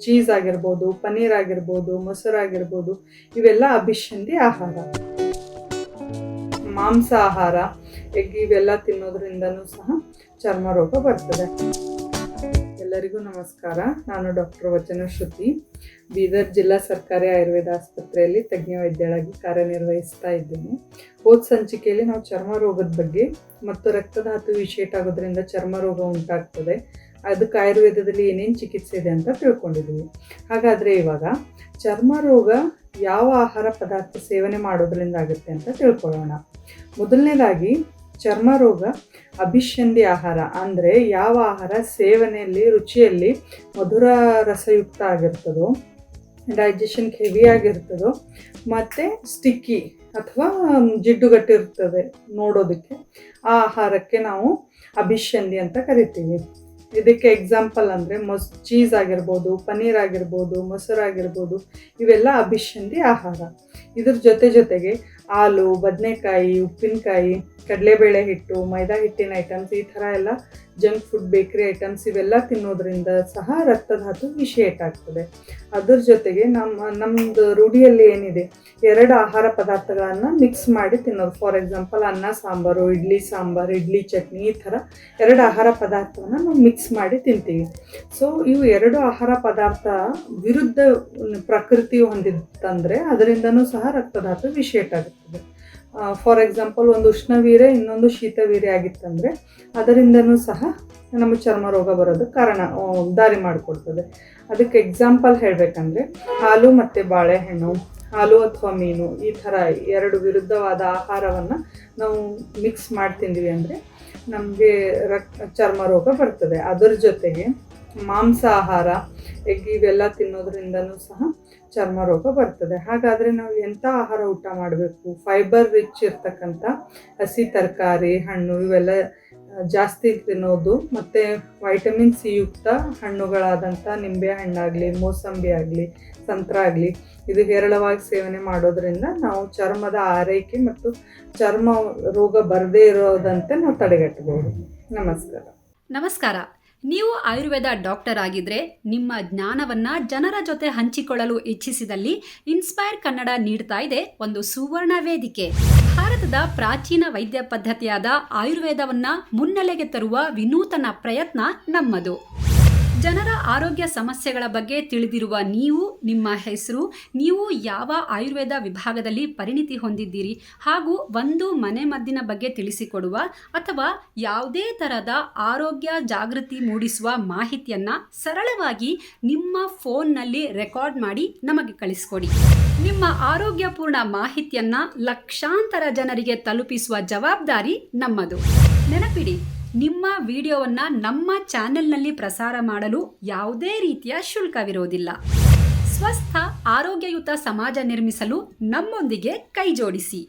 Cheese ಆಗಿರ್ಬೋದು, ಪನ್ನೀರ್ ಆಗಿರ್ಬೋದು, ಮೊಸರಾಗಿರ್ಬೋದು, ಇವೆಲ್ಲ ಅಭಿಷಂಧಿ ಆಹಾರ. ಮಾಂಸ ಆಹಾರ, ಎಗ್ ಇವೆಲ್ಲ ತಿನ್ನೋದ್ರಿಂದನೂ ಸಹ ಚರ್ಮ ರೋಗ ಬರ್ತದೆ. ಎಲ್ಲರಿಗೂ ನಮಸ್ಕಾರ. ನಾನು ಡಾಕ್ಟರ್ ವಚನಶ್ರುತಿ, ಬೀದರ್ ಜಿಲ್ಲಾ ಸರ್ಕಾರಿ ಆಯುರ್ವೇದ ಆಸ್ಪತ್ರೆಯಲ್ಲಿ ತಜ್ಞ ವೈದ್ಯರಾಗಿ ಕಾರ್ಯನಿರ್ವಹಿಸ್ತಾ ಇದ್ದೇನೆ. ಹೋದ ಸಂಚಿಕೆಯಲ್ಲಿ ನಾವು ಚರ್ಮ ರೋಗದ ಬಗ್ಗೆ ಮತ್ತು ರಕ್ತಧಾತು ವಿಷೇಟ್ ಆಗೋದ್ರಿಂದ ಚರ್ಮ ರೋಗ ಉಂಟಾಗ್ತದೆ, ಅದಕ್ಕೆ ಆಯುರ್ವೇದದಲ್ಲಿ ಏನೇನು ಚಿಕಿತ್ಸೆ ಇದೆ ಅಂತ ತಿಳ್ಕೊಂಡಿದ್ದೀವಿ. ಹಾಗಾದರೆ ಇವಾಗ ಚರ್ಮ ರೋಗ ಯಾವ ಆಹಾರ ಪದಾರ್ಥ ಸೇವನೆ ಮಾಡೋದ್ರಿಂದ ಆಗುತ್ತೆ ಅಂತ ತಿಳ್ಕೊಳ್ಳೋಣ. ಮೊದಲನೇದಾಗಿ ಚರ್ಮ ರೋಗ ಅಭಿಷಂಧಿ ಆಹಾರ ಅಂದರೆ ಯಾವ ಆಹಾರ ಸೇವನೆಯಲ್ಲಿ ರುಚಿಯಲ್ಲಿ ಮಧುರ ರಸಯುಕ್ತ ಆಗಿರ್ತದೋ, ಡೈಜೆಷನ್ಗೆ ಹೆವಿ ಆಗಿರ್ತದೋ ಮತ್ತು ಸ್ಟಿಕ್ಕಿ ಅಥವಾ ಜಿಡ್ಡುಗಟ್ಟಿರ್ತದೆ ನೋಡೋದಕ್ಕೆ, ಆ ಆಹಾರಕ್ಕೆ ನಾವು ಅಭಿಷಂಧಿ ಅಂತ ಕರಿತೀವಿ. ಇದಕ್ಕೆ ಎಕ್ಸಾಂಪಲ್ ಅಂದರೆ ಚೀಸ್ ಆಗಿರ್ಬೋದು, ಪನ್ನೀರ್ ಆಗಿರ್ಬೋದು, ಮೊಸರಾಗಿರ್ಬೋದು, ಇವೆಲ್ಲ ಅಭಿಷಂಧಿ ಆಹಾರ. ಇದ್ರ ಜೊತೆಗೆ ಹಾಲು, ಬದನೆಕಾಯಿ, ಉಪ್ಪಿನಕಾಯಿ, ಕಡಲೆಬೇಳೆ ಹಿಟ್ಟು, ಮೈದಾ ಹಿಟ್ಟಿನ ಐಟಮ್ಸ್, ಈ ಥರ ಎಲ್ಲ ಜಂಕ್ ಫುಡ್, ಬೇಕರಿ ಐಟಮ್ಸ್ ಇವೆಲ್ಲ ತಿನ್ನೋದ್ರಿಂದ ಸಹ ರಕ್ತಧಾತು ವಿಷೇಟ್ ಆಗ್ತದೆ. ಅದ್ರ ಜೊತೆಗೆ ನಮ್ಮದು ರೂಢಿಯಲ್ಲಿ ಏನಿದೆ, ಎರಡು ಆಹಾರ ಪದಾರ್ಥಗಳನ್ನು ಮಿಕ್ಸ್ ಮಾಡಿ ತಿನ್ನೋದು. ಫಾರ್ ಎಕ್ಸಾಂಪಲ್ ಅನ್ನ ಸಾಂಬಾರು, ಇಡ್ಲಿ ಸಾಂಬಾರು, ಇಡ್ಲಿ ಚಟ್ನಿ, ಈ ಥರ ಎರಡು ಆಹಾರ ಪದಾರ್ಥವನ್ನು ನಾವು ಮಿಕ್ಸ್ ಮಾಡಿ ತಿಂತೀವಿ. ಸೊ ಇವು ಎರಡು ಆಹಾರ ಪದಾರ್ಥ ವಿರುದ್ಧ ಪ್ರಕೃತಿ ಹೊಂದಿತ್ತಂದರೆ ಅದರಿಂದನೂ ಸಹ ರಕ್ತಧಾತು ವಿಷೇಟ್ ಆಗುತ್ತದೆ. ಫಾರ್ ಎಕ್ಸಾಂಪಲ್ ಒಂದು ಉಷ್ಣವೀರ್ಯ ಇನ್ನೊಂದು ಶೀತವೀರ್ಯ ಆಗಿತ್ತಂದರೆ ಅದರಿಂದನೂ ಸಹ ನಮ್ಮ ಚರ್ಮ ರೋಗ ಬರೋದಕ್ಕೆ ದಾರಿ ಮಾಡಿಕೊಡ್ತದೆ. ಅದಕ್ಕೆ ಎಕ್ಸಾಂಪಲ್ ಹೇಳಬೇಕಂದ್ರೆ ಹಾಲು ಮತ್ತು ಬಾಳೆಹಣ್ಣು, ಹಾಲು ಅಥವಾ ಮೀನು, ಈ ಥರ ಎರಡು ವಿರುದ್ಧವಾದ ಆಹಾರವನ್ನು ನಾವು ಮಿಕ್ಸ್ ಮಾಡಿ ತಿಂದ್ವಿ ಅಂದರೆ ನಮಗೆ ಚರ್ಮ ರೋಗ ಬರ್ತದೆ. ಅದರ ಜೊತೆಗೆ ಮಾಂಸ ಆಹಾರ, ಎಗ್ ಇವೆಲ್ಲ ತಿನ್ನೋದ್ರಿಂದನೂ ಸಹ ಚರ್ಮ ರೋಗ ಬರ್ತದೆ. ಹಾಗಾದರೆ ನಾವು ಎಂಥ ಆಹಾರ ಊಟ ಮಾಡಬೇಕು? ಫೈಬರ್ ರಿಚ್ ಇರ್ತಕ್ಕಂಥ ಹಸಿ ತರಕಾರಿ, ಹಣ್ಣು ಇವೆಲ್ಲ ಜಾಸ್ತಿ ತಿನ್ನೋದು, ಮತ್ತು ವೈಟಮಿನ್ ಸಿ ಯುಕ್ತ ಹಣ್ಣುಗಳಾದಂಥ ನಿಂಬೆ ಹಣ್ಣಾಗಲಿ, ಮೋಸಂಬಿ ಆಗಲಿ, ಸಂತ್ರ ಆಗಲಿ, ಇದು ಹೇರಳವಾಗಿ ಸೇವನೆ ಮಾಡೋದ್ರಿಂದ ನಾವು ಚರ್ಮದ ಆರೈಕೆ ಮತ್ತು ಚರ್ಮ ರೋಗ ಬರದೇ ಇರೋದಂತೆ ನಾವು ತಡೆಗಟ್ಟಬಹುದು. ನಮಸ್ಕಾರ. ನೀವು ಆಯುರ್ವೇದ ಡಾಕ್ಟರ್ ಆಗಿದ್ರೆ ನಿಮ್ಮ ಜ್ಞಾನವನ್ನ ಜನರ ಜೊತೆ ಹಂಚಿಕೊಳ್ಳಲು ಇಚ್ಛಿಸಿದಲ್ಲಿ ಇನ್ಸ್ಪೈರ್ ಕನ್ನಡ ನೀಡ್ತಾ ಇದೆ ಒಂದು ಸುವರ್ಣ ವೇದಿಕೆ. ಭಾರತದ ಪ್ರಾಚೀನ ವೈದ್ಯ ಪದ್ಧತಿಯಾದ ಆಯುರ್ವೇದವನ್ನ ಮುನ್ನೆಲೆಗೆ ತರುವ ವಿನೂತನ ಪ್ರಯತ್ನ ನಮ್ಮದು. ಜನರ ಆರೋಗ್ಯ ಸಮಸ್ಯೆಗಳ ಬಗ್ಗೆ ತಿಳಿದಿರುವ ನೀವು, ನಿಮ್ಮ ಹೆಸರು, ನೀವು ಯಾವ ಆಯುರ್ವೇದ ವಿಭಾಗದಲ್ಲಿ ಪರಿಣಿತಿ ಹೊಂದಿದ್ದೀರಿ ಹಾಗೂ ಒಂದು ಮನೆಮದ್ದಿನ ಬಗ್ಗೆ ತಿಳಿಸಿಕೊಡುವ ಅಥವಾ ಯಾವುದೇ ಥರದ ಆರೋಗ್ಯ ಜಾಗೃತಿ ಮೂಡಿಸುವ ಮಾಹಿತಿಯನ್ನು ಸರಳವಾಗಿ ನಿಮ್ಮ ಫೋನ್ನಲ್ಲಿ ರೆಕಾರ್ಡ್ ಮಾಡಿ ನಮಗೆ ಕಳಿಸ್ಕೊಡಿ. ನಿಮ್ಮ ಆರೋಗ್ಯಪೂರ್ಣ ಮಾಹಿತಿಯನ್ನು ಲಕ್ಷಾಂತರ ಜನರಿಗೆ ತಲುಪಿಸುವ ಜವಾಬ್ದಾರಿ ನಮ್ಮದು. ನೆನಪಿಡಿ, ನಿಮ್ಮ ವಿಡಿಯೋವನ್ನು ನಮ್ಮ ಚಾನೆಲ್ನಲ್ಲಿ ಪ್ರಸಾರ ಮಾಡಲು ಯಾವುದೇ ರೀತಿಯ ಶುಲ್ಕವಿರೋದಿಲ್ಲ. ಸ್ವಸ್ಥ ಆರೋಗ್ಯಯುತ ಸಮಾಜ ನಿರ್ಮಿಸಲು ನಮ್ಮೊಂದಿಗೆ ಕೈ ಜೋಡಿಸಿ.